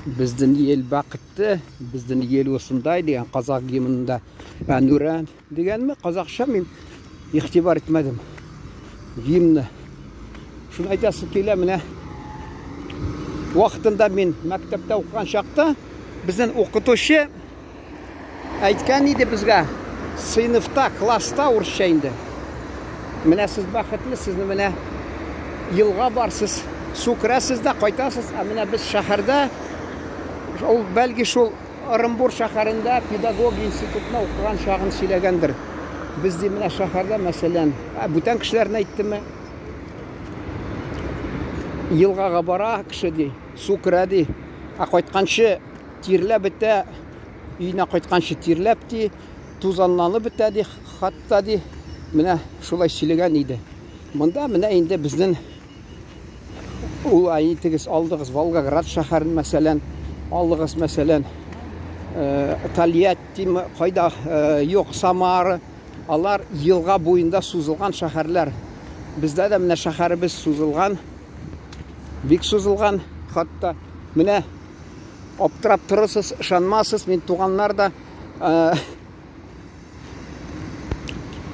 Біздің ел бақытты, біздің ел осындай деген қазақ гимнында әнұран дегенме қазақша мен иқтибар етмедім. Гимні. Шunu айтасы келе міне. Уақытында мен мәктепте оқыған шақта біздің оқытушы айтқан еді бізге сыныфта, класста орысша енді. Міне сіз бақытлы, сізді міне елға барсыз, су кіресіз де қайтасыз. Міне біз шаһарда, ол бәлки шул Орынбор шаһарында педагогия институтына оқыған шағын сөйлегендір. Бізде міне шаһарда мәселен, бүтән кішілерін айттымы? Елғаға бара кіші дей, су кіреді, қайтқаншы тирлеп бітті, үйіне қайтқаншы тирлеп дей, тузанланы бітті дей, хатта дей, міне шулай сөйлеген еді. Мұнда міне енді біздің ол айтығыз алдығыз Волгоград шаһарын мәселен, алдығыз мәселен Тольятти қайда жоқ Самары, алар елға бойында сузылған шаһарлар. Бізде де міне шаһарыбыз сузылған, бик сузылған, хатта міне аптырап тұрсыз, шанмасыз, мен туғанлар да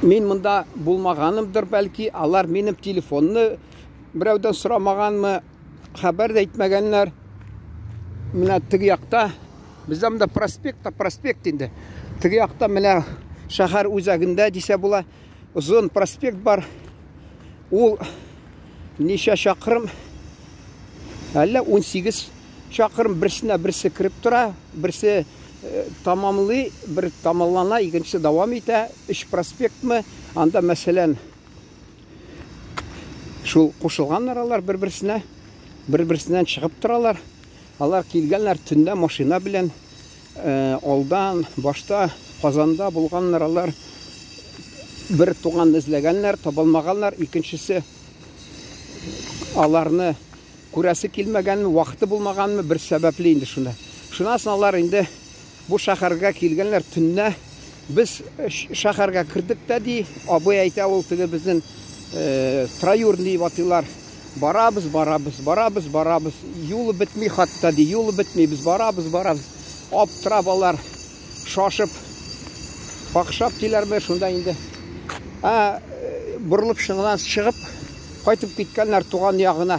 мен мұнда болмағанымдыр бәлки, алар менің телефонны біреуден сұрамағанмы, хабар да айтмағанлар. Міне тігі яқта, бізде мұнда проспект енді. Тігі яқта міне шаһар өзегінде десе бұла, ұзын проспект бар. Ол неше шақырым, әлі 18 шақырым бірсіне бірсі кіріп тұра, бірсі тамамлы, бір тамаллана, екінші давам ете, үш проспект мы, анда мәселен шул қошылған аралар бір-бірсінен шығып тұралар. Алар келгенлер түнде машина білен, олдан, башта, Қазанда болған аралар бір туған ізлегенлер, табалмағанлар, екіншісі аларны көрәсі келмеген, уақыты болмағанмы бір сәбәплі енді шында. Шынасын алар енді бұл шаһарға келгенлер түнне біз шаһарға кірдік та дей, абай айта ол түгі біздің троюрный ватылар. Барабыз, юлы бітмей хатта дей, юлы бітмей, біз барабыз. Аптырап алар шашып, бақшап дейлер бе шында енді. Бұрылып шыңынан шығып, қайтып кеткенлер туған яғына.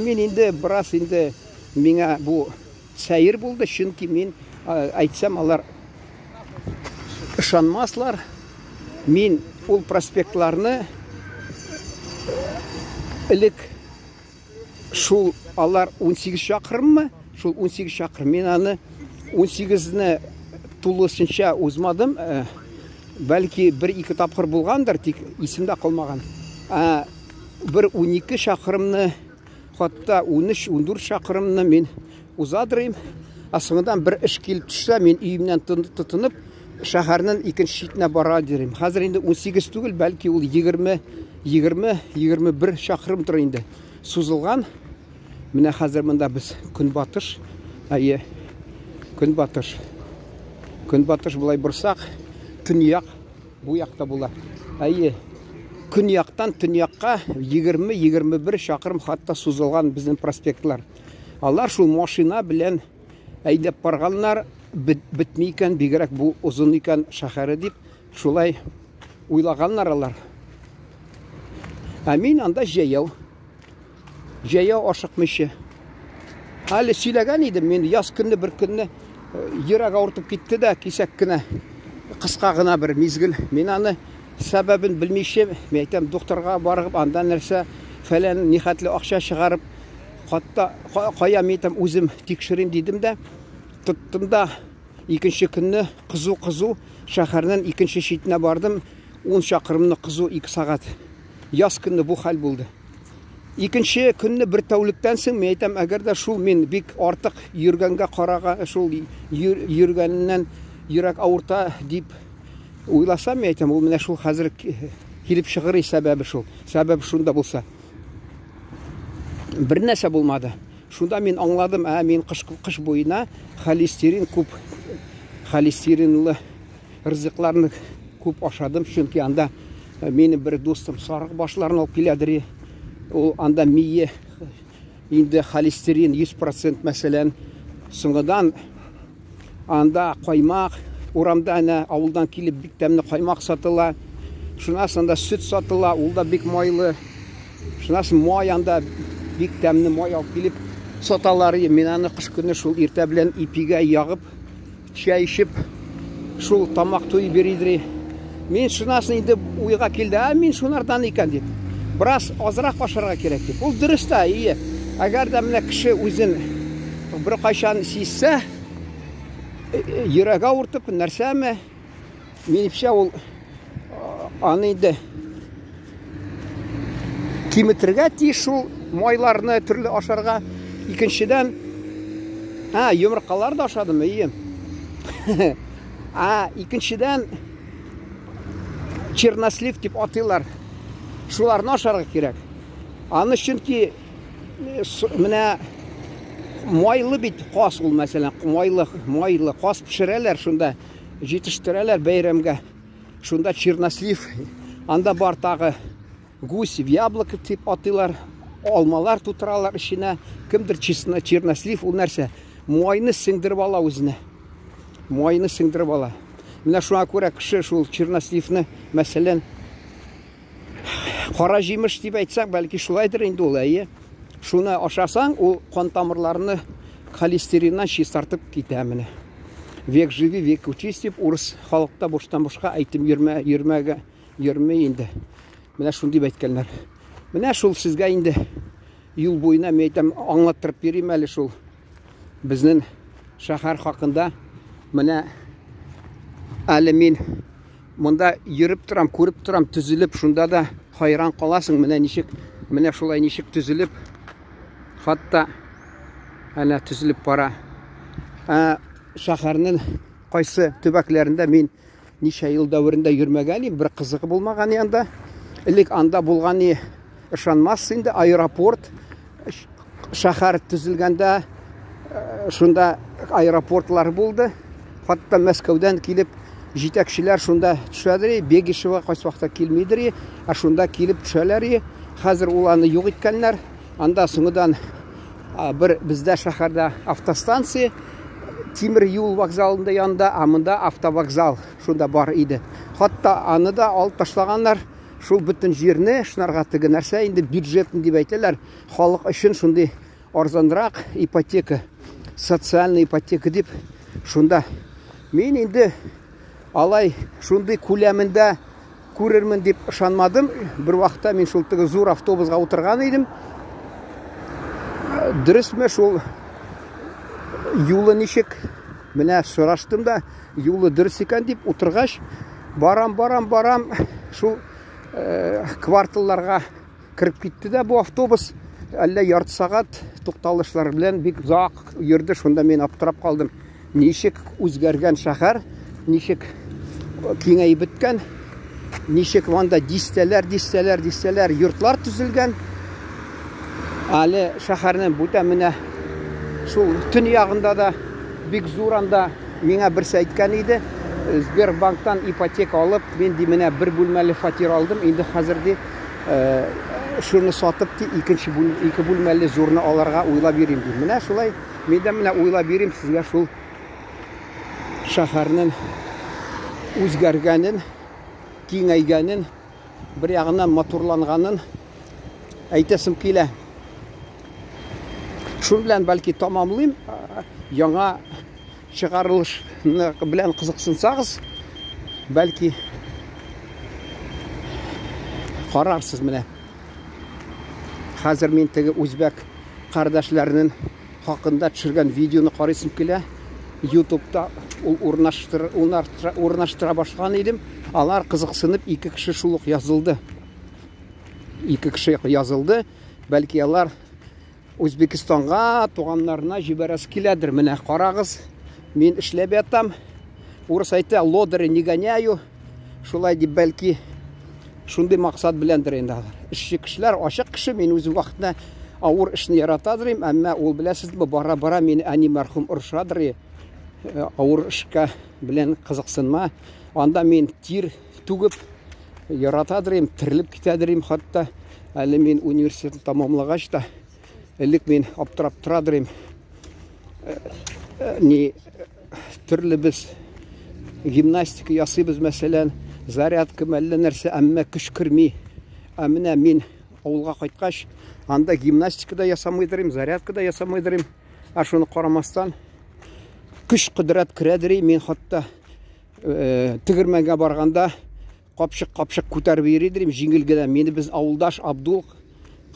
Мен енді біраз енді меңа бұл сәйір болды, шынки мен айтсам алар ұшанмаслар. Мен ол проспектларны ілік шул алар 18 шақырым, шул 18 шақырым. Мен аны 18-ні тулысынша ұзмадым, бәлкі 1-2 тапқыр болғандар, тек есімді қалмаған. Бір 12 шақырымны, қатта 13-14 шақырымны мен ұзадырайым. Асыңыдан бір іш келіп түшсе, мен үйімнен тұтынып, шаһарның екінші шетіне бара дерейм. Қазір енді 18 түгіл, бәлкі ол 20-21 шақырым тұр енді сузылған. Міне қазір мұнда біз күнбатыш, күнбатыш бұлай бұрсақ, түнияқ бұл яқта бұла. Күнияқтан түнияққа 20-21 шақырым хатта сузылған біздің проспектлар. Алар шул машина білен әйдеп барғанлар бітмейкен, бигерек бұл ұзын екен шаһары деп, шулай ойлағанлар алар. Мен анда жаяу ашықмышы. Әлі сөйлеген едім, мен яз күнні бір күнні ерек ауыртып кетті де, кесек күні қысқағына бір мезгіл. Мен аны сәбәбін білмейше, мен айтам, докторға барып, анда нәрсе фәлән нехатлы ақша шығарып, қатта қая метам өзім текшірем дедім де, тұттым да екінші күнні қызу шаһарынан екінші шетіне бардым, 10 шақырымны қызу 2 сағат. Яз күнні бұл хал болды. Екінші күнні бір тәуліктен соң мен айтам, әгерде шул мен бек артық жүргенге қараға, шул жүргенінен жүрек ауырта деп ойласам, мен айтам, ол міне шул қазір келіп шығыры сәбәбі шул. Сәбәбі шунда болса. Бір нәрсе болмады. Шунда мен аңладым, мен қыш бойына холестерин көп, холестеринлі рызықларны көп ашадым. Чөнки анда мені бір достым сарық башыларын алып келедірі. Ол анда мие инде холестерин 100% мәсәлән, соңгыдан анда каймак, урамда әнә авылдан килеп бик тәмле каймак сатыла. Шунасында сөт сатыла, ул да бик майлы. Шунасын май анда бик тәмле май алып килеп саталар. Мен аны кыш көне шул иртә белән ипигә ягып, чәй ичеп, шул тамак туй беридри. Мен шунасын инде уйга килде, мен шунардан икән дип. Бераз азрак ашарга кирәк дип. Ул дөрес тә, әгәр дә менә кеше үзен бер кайчан сизсә, йөрәге авыртып нәрсәме, минемчә ул аны инде киметергә тиеш шул майларны төрле ашарга. Икенчедән, йомыркалар да ашадым, икенчедән чернослив дип атыйлар. Шуларны ашарга кирәк. Аны чөнки менә майлы бит кас ул мәсәлән, майлы кас пешерәләр, шунда җитештерәләр бәйрәмгә. Шунда чернослив, анда бар тагы гусь в яблоко дип атыйлар. Алмалар тутыралар içine. Кемдер чернослив ул нәрсә? Майны сеңдереп ала үзенә. Майны сеңдереп ала. Менә шуңа күрә кеше шул черносливны, мәсәлән, кара җимеш дип әйтсәк, бәлки шулайдыр инде ул, Шуны ашасаң, ул кан тамырларны холестериннан чистартып китә менә. Век живи, век учись дип урыс халыкта буштан-бушка әйтеп йөрмәй инде. Менә шундый әйткәннәр. Менә шул сезгә инде юл буена мен әйтәм, аңлаттырып бирим әле шул безнең шәһәр хакында. Менә әле мин монда йөреп торам, күреп торам, төзелеп, шунда да хайран каласың, менә шулай ничек төзелеп, хатта әнә төзелеп бара. Шәһәрнең кайсы төбәкләрендә мин ничә ел дәврендә йөрмәгән, бер кызыгы булмаган янда. Элек анда булган ышанмас инде, аэропорт шәһәр төзелгәндә шунда аэропортлар булды. Хатта Мәскәүдән килеп җитәкчеләр шунда төшәдер, Бегишева кайсы вакытта килмидер, шунда килеп төшәләр. Хәзер ул аны юк иткәннәр. Анда соңгыдан бер бездә шәһәрдә автостанция, тимер юл вокзалында янда, монда автовокзал шунда бар иде. Хатта аны да алып ташлаганнар. Шул бөтен җирне шунарга теге нәрсә инде бюджетны дип әйтәләр. Халык өчен шундый арзанрак ипотека, социальный ипотека дип шунда. Мин инде алай шундый күләмендә күрермен дип ышанмадым. Бер вакытта мин шул теге зур автобусга утырган идем. Дөресме шул юлы ничек? Менә сораштым да, юлы дөрес икән дип утыргач, барам, шул кварталларга кирип китте дә бу автобус. Әллә ярты сагат тукталышлар белән бик узак йөрде. Шунда мин аптырап калдым. Ничек үзгәргән шәһәр, ничек киңәйеп беткән, ничек монда дистәләр йортлар төзелгән. Әле шәһәрнең бүтән менә шул төн ягында да бик зур анда миңа берсе әйткән иде. Сбербанктан ипотека алып, мен менә бер бүлмәле фатир алдым. Инде хәзер шуны сатып, ике бүлмәле зурны аларга уйлап йөрим ди. Менә шулай, мен дә менә уйлап йөрим сезгә шул шәһәрнең үзгәргәнен, киңәйгәнен, бер ягыннан матурланганын әйтәсем килә. Шун белән бәлки тамамлыйм. Яңа чыгарылыш белән кызыксынсагыз, бәлки карарсыз менә. Хәзер мин теге үзбәк кардәшләрнең хакында төшергән видеоны карыйсым килә. YouTube'да ул урнаштыра башлаган идем. Алар кызыксынып, ике кеше шул ук язылды. Бәлки алар Үзбекстанга туганнарына җибәрәс киләдер. Менә карагыз, мин эшләп ятам. Урыс әйтә, лодыры не гоняю. Шулай дип бәлки шундый максат беләндер инде алар. Эшче кешеләр, ачык кеше, мин үз вакытында авыр эшне яратадыр, әмма ул беләсезме, бара мине әни мәрхүм уршадыр. Авыр эшкә белән кызыксынма. Анда мин тир түгеп яратадыр, тирилеп китәдер, хатта әле мин университетны тамамлагач та элек мен аптырап тұрадыр не түрлі біз гимнастика ясыйбыз, мәселен, зарядка мәлі нәрсе, әмі күш кірмей. Әміне мен ауылға қайтқаш, анда гимнастика да ясамайдырым, зарядка да ясамайдырым. Ашыны қарамастан, күш қыдырат кіредірей, мен қатта тігірменге барғанда қапшық көтәріп ередірім, жеңілгеден. Мені біз ауылдаш Абдул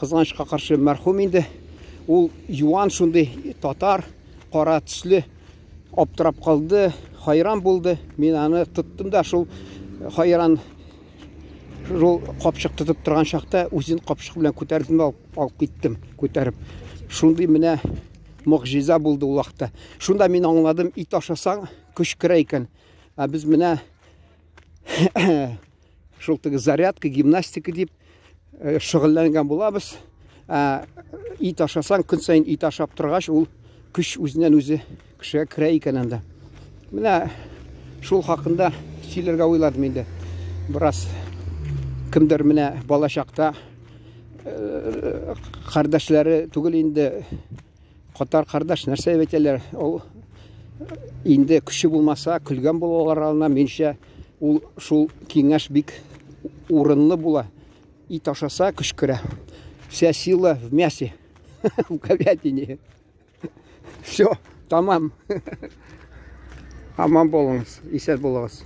Қызғаншқа қаршы мәрхум енді. Ол юан шынды татар, қара түслі аптырап қалды, хайран болды. Мен аны тұттым да, шыл хайран жол қапшық тұтып тұрған шақта өзін қапшық білен көтәрдім, алып кеттім, көтәріп. Шынды міне мұғжиза болды ол уақытта. Шында мен аңладым, ит ашасаң күш кірі екен. Біз міне шылтығы зарядка, гимнастика деп шұғылленген болабыз. Ит ашасаң, күн сайын ит ашап тұрғаш, ол күш өзінен өзі кішіге кірі екен анда. Міне шул хақында силерге ойладым енді. Біраз кімдер міне бала шақта қардашлары түгіл енді қатар қардаш нәрсе бетелер. Ол енді күші болмаса күлген болалар алына, менше ол шул кеңеш бик орынлы бола. Ит ашаса күш кірі. Вся сила в мясе, в говядине. Все, тамам. Аман болыңыз, есер болыңыз.